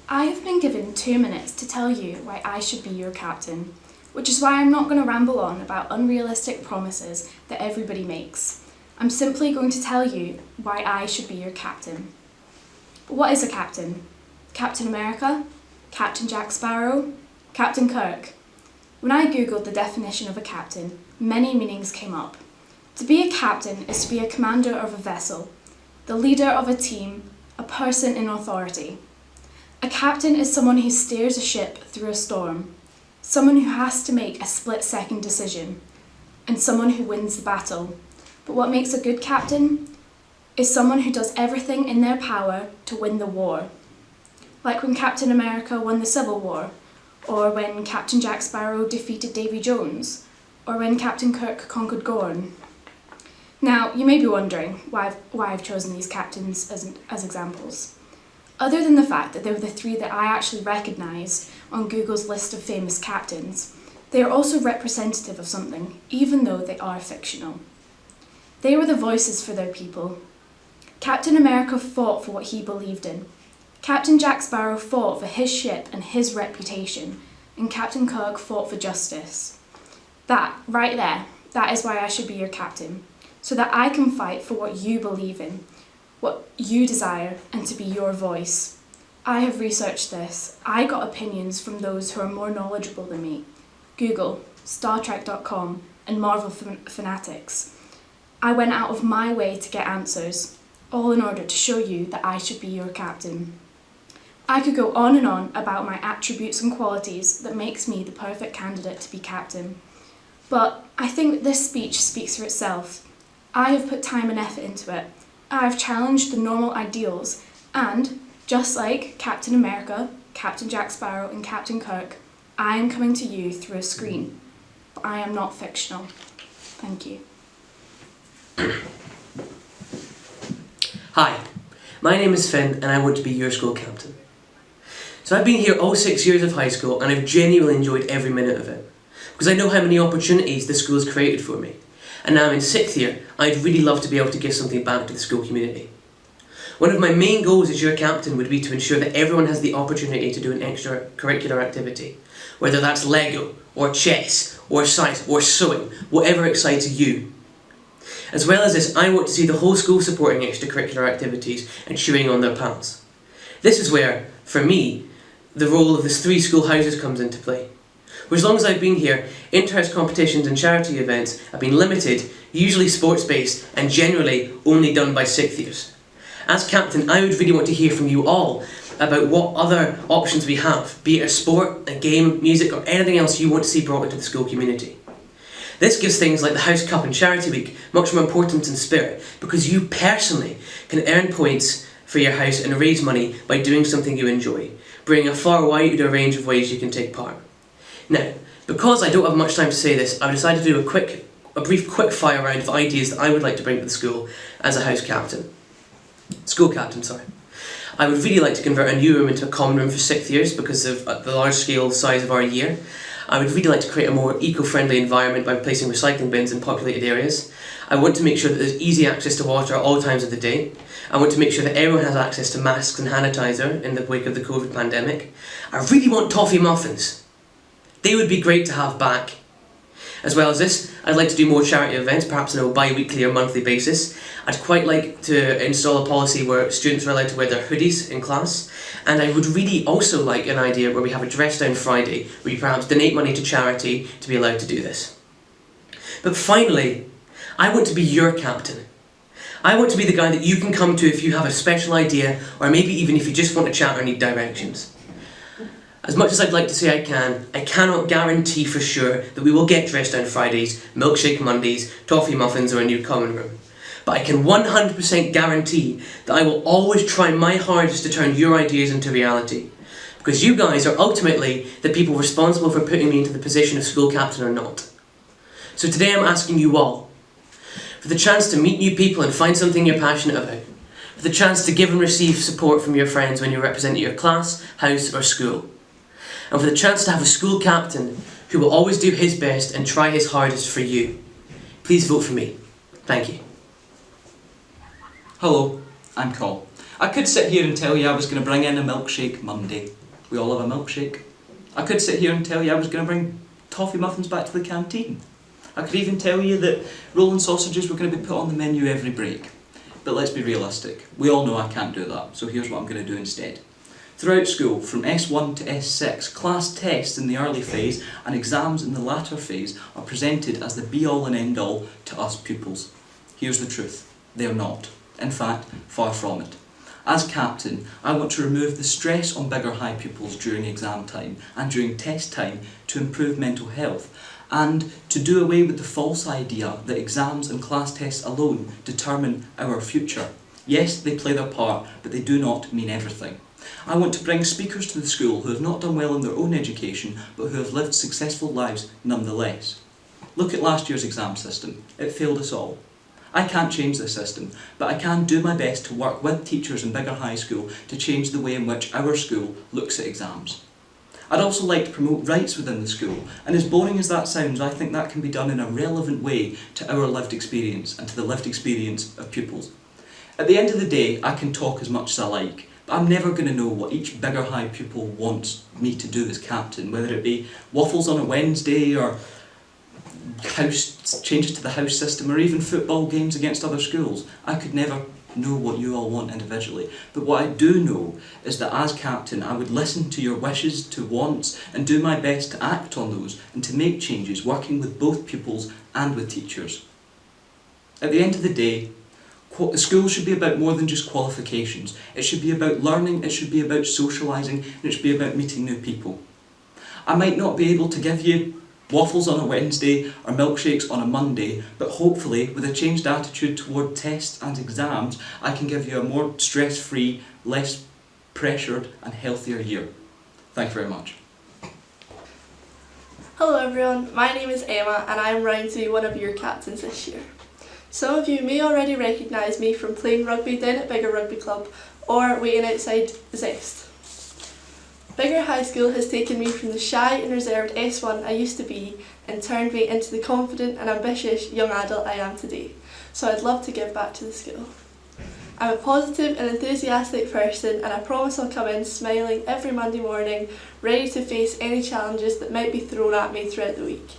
I have been given 2 minutes to tell you why I should be your captain, which is why I'm not going to ramble on about unrealistic promises that everybody makes. I'm simply going to tell you why I should be your captain. But what is a captain? Captain America? Captain Jack Sparrow? Captain Kirk? When I googled the definition of a captain, many meanings came up. To be a captain is to be a commander of a vessel, the leader of a team, a person in authority. A captain is someone who steers a ship through a storm, someone who has to make a split-second decision, and someone who wins the battle. But what makes a good captain is someone who does everything in their power to win the war. Like when Captain America won the Civil War, or when Captain Jack Sparrow defeated Davy Jones, or when Captain Kirk conquered Gorn. Now, you may be wondering why I've chosen these captains as examples. Other than the fact that they were the 3 that I actually recognised on Google's list of famous captains, they are also representative of something, even though they are fictional. They were the voices for their people. Captain America fought for what he believed in. Captain Jack Sparrow fought for his ship and his reputation, and Captain Kirk fought for justice. That, right there, that is why I should be your captain, so that I can fight for what you believe in, what you desire, and to be your voice. I have researched this. I got opinions from those who are more knowledgeable than me. Google, StarTrek.com, and Marvel fanatics. I went out of my way to get answers, all in order to show you that I should be your captain. I could go on and on about my attributes and qualities that makes me the perfect candidate to be captain. But I think that this speech speaks for itself. I have put time and effort into it. I have challenged the normal ideals, and, just like Captain America, Captain Jack Sparrow, and Captain Kirk, I am coming to you through a screen. But I am not fictional. Thank you. Hi, my name is Finn and I want to be your school captain. So I've been here all 6 years of high school and I've genuinely enjoyed every minute of it, because I know how many opportunities the school has created for me. And now I'm in 6th year, I'd really love to be able to give something back to the school community. One of my main goals as your captain would be to ensure that everyone has the opportunity to do an extracurricular activity, whether that's Lego, or chess, or science, or sewing, whatever excites you. As well as this, I want to see the whole school supporting extracurricular activities and cheering on their pals. This is where, for me, the role of the 3 school houses comes into play. For as long as I've been here, inter-house competitions and charity events have been limited, usually sports-based, and generally only done by 6th years. As captain, I would really want to hear from you all about what other options we have, be it a sport, a game, music, or anything else you want to see brought into the school community. This gives things like the House Cup and Charity Week much more importance and spirit, because you personally can earn points for your house and raise money by doing something you enjoy, bringing a far wider range of ways you can take part. Now, because I don't have much time to say this, I've decided to do a brief quick fire round of ideas that I would like to bring to the school as a house captain. School captain, sorry. I would really like to convert a new room into a common room for 6th years because of the large scale size of our year. I would really like to create a more eco-friendly environment by placing recycling bins in populated areas. I want to make sure that there's easy access to water at all times of the day. I want to make sure that everyone has access to masks and sanitizer in the wake of the COVID pandemic. I really want toffee muffins. They would be great to have back. As well as this, I'd like to do more charity events, perhaps on a bi-weekly or monthly basis. I'd quite like to install a policy where students are allowed to wear their hoodies in class. And I would really also like an idea where we have a Dress Down Friday, where you perhaps donate money to charity to be allowed to do this. But finally, I want to be your captain. I want to be the guy that you can come to if you have a special idea, or maybe even if you just want to chat or need directions. As much as I'd like to say I cannot guarantee for sure that we will get Dress Down Fridays, Milkshake Mondays, toffee muffins or a new common room. But I can 100% guarantee that I will always try my hardest to turn your ideas into reality. Because you guys are ultimately the people responsible for putting me into the position of school captain or not. So today I'm asking you all, for the chance to meet new people and find something you're passionate about, for the chance to give and receive support from your friends when you represent your class, house or school, and for the chance to have a school captain who will always do his best and try his hardest for you. Please vote for me. Thank you. Hello, I'm Cole. I could sit here and tell you I was going to bring in a milkshake Monday. We all have a milkshake. I could sit here and tell you I was going to bring toffee muffins back to the canteen. I could even tell you that rolling sausages were going to be put on the menu every break. But let's be realistic. We all know I can't do that, so here's what I'm going to do instead. Throughout school, from S1 to S6, class tests in the early phase and exams in the latter phase are presented as the be-all and end-all to us pupils. Here's the truth. They're not. In fact, far from it. As captain, I want to remove the stress on bigger high pupils during exam time and during test time to improve mental health, and to do away with the false idea that exams and class tests alone determine our future. Yes, they play their part, but they do not mean everything. I want to bring speakers to the school who have not done well in their own education, but who have lived successful lives nonetheless. Look at last year's exam system. It failed us all. I can't change the system, but I can do my best to work with teachers in bigger high school to change the way in which our school looks at exams. I'd also like to promote rights within the school, and as boring as that sounds, I think that can be done in a relevant way to our lived experience and to the lived experience of pupils. At the end of the day, I can talk as much as I like, but I'm never going to know what each bigger high pupil wants me to do as captain, whether it be waffles on a Wednesday or house changes to the house system or even football games against other schools. I could never know what you all want individually, but what I do know is that as captain I would listen to your wishes, to wants, and do my best to act on those and to make changes, working with both pupils and with teachers. At the end of the day, the school should be about more than just qualifications. It should be about learning, it should be about socialising, and it should be about meeting new people. I might not be able to give you waffles on a Wednesday or milkshakes on a Monday, but hopefully with a changed attitude toward tests and exams, I can give you a more stress-free, less pressured and healthier year. Thank you very much. Hello everyone, my name is Emma and I am round to be one of your captains this year. Some of you may already recognise me from playing rugby down at Biggar Rugby Club or waiting outside Zest. Biggar High School has taken me from the shy and reserved S1 I used to be and turned me into the confident and ambitious young adult I am today, so I'd love to give back to the school. I'm a positive and enthusiastic person and I promise I'll come in smiling every Monday morning, ready to face any challenges that might be thrown at me throughout the week.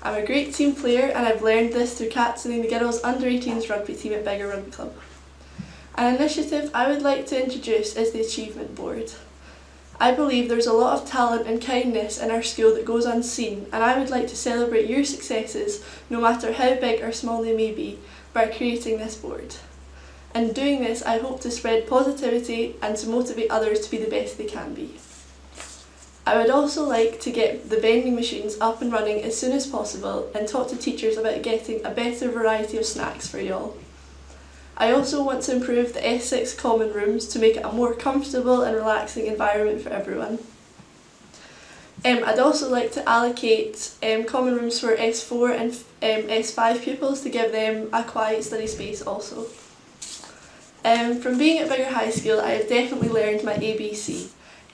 I'm a great team player and I've learned this through captaining the girls under-18s rugby team at Biggar Rugby Club. An initiative I would like to introduce is the Achievement Board. I believe there's a lot of talent and kindness in our school that goes unseen, and I would like to celebrate your successes, no matter how big or small they may be, by creating this board. In doing this, I hope to spread positivity and to motivate others to be the best they can be. I would also like to get the vending machines up and running as soon as possible and talk to teachers about getting a better variety of snacks for you all. I also want to improve the S6 common rooms to make it a more comfortable and relaxing environment for everyone. I'd also like to allocate common rooms for S4 and S5 pupils to give them a quiet study space also. From being at Biggar High School, I have definitely learned my ABC.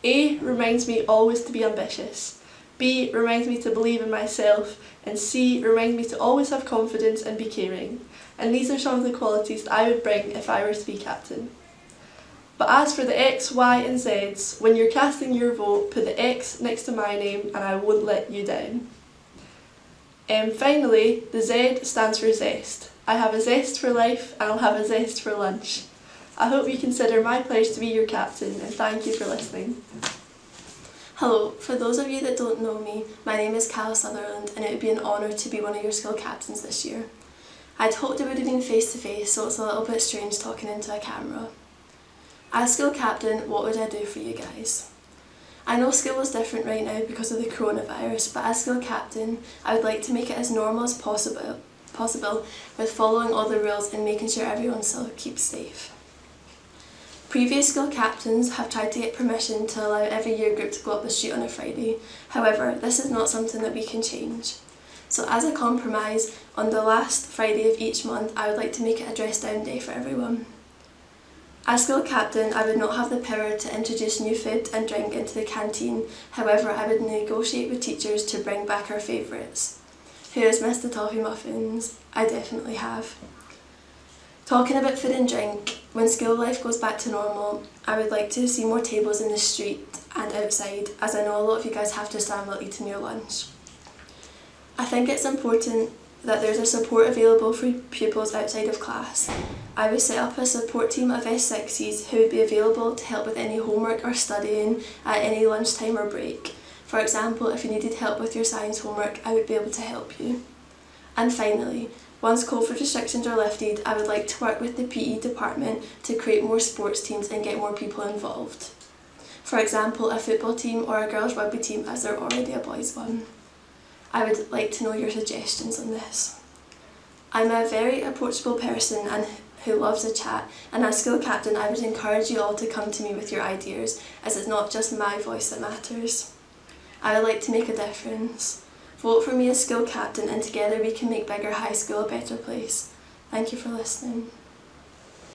A reminds me always to be ambitious, B reminds me to believe in myself, and C reminds me to always have confidence and be caring. And these are some of the qualities that I would bring if I were to be captain. But as for the X, Y and Zs, when you're casting your vote, put the X next to my name and I won't let you down. Finally, the Z stands for zest. I have a zest for life and I'll have a zest for lunch. I hope you consider my pledge to be your captain and thank you for listening. Hello, for those of you that don't know me, my name is Calla Sutherland and it would be an honour to be one of your school captains this year. I'd hoped it would have been face to face, so it's a little bit strange talking into a camera. As school captain, what would I do for you guys? I know school is different right now because of the coronavirus, but as school captain, I would like to make it as normal as possible with following all the rules and making sure everyone still keeps safe. Previous school captains have tried to get permission to allow every year group to go up the street on a Friday. However, this is not something that we can change. So as a compromise, on the last Friday of each month, I would like to make it a dress down day for everyone. As school captain, I would not have the power to introduce new food and drink into the canteen. However, I would negotiate with teachers to bring back our favourites. Who has missed the toffee muffins? I definitely have. Talking about food and drink, When school life goes back to normal, I would like to see more tables in the street and outside, as I know a lot of you guys have to stand while eating your lunch. I think it's important that there's a support available for pupils outside of class. I would set up a support team of S6s who would be available to help with any homework or studying at any lunchtime or break. For example, if you needed help with your science homework, I would be able to help you. And finally, once COVID restrictions are lifted, I would like to work with the PE department to create more sports teams and get more people involved. For example, a football team or a girls' rugby team, as there already a boys' one. I would like to know your suggestions on this. I'm a very approachable person and who loves a chat, and as school captain I would encourage you all to come to me with your ideas, as it's not just my voice that matters. I would like to make a difference. Vote for me as school captain and together we can make Biggar High School a better place. Thank you for listening.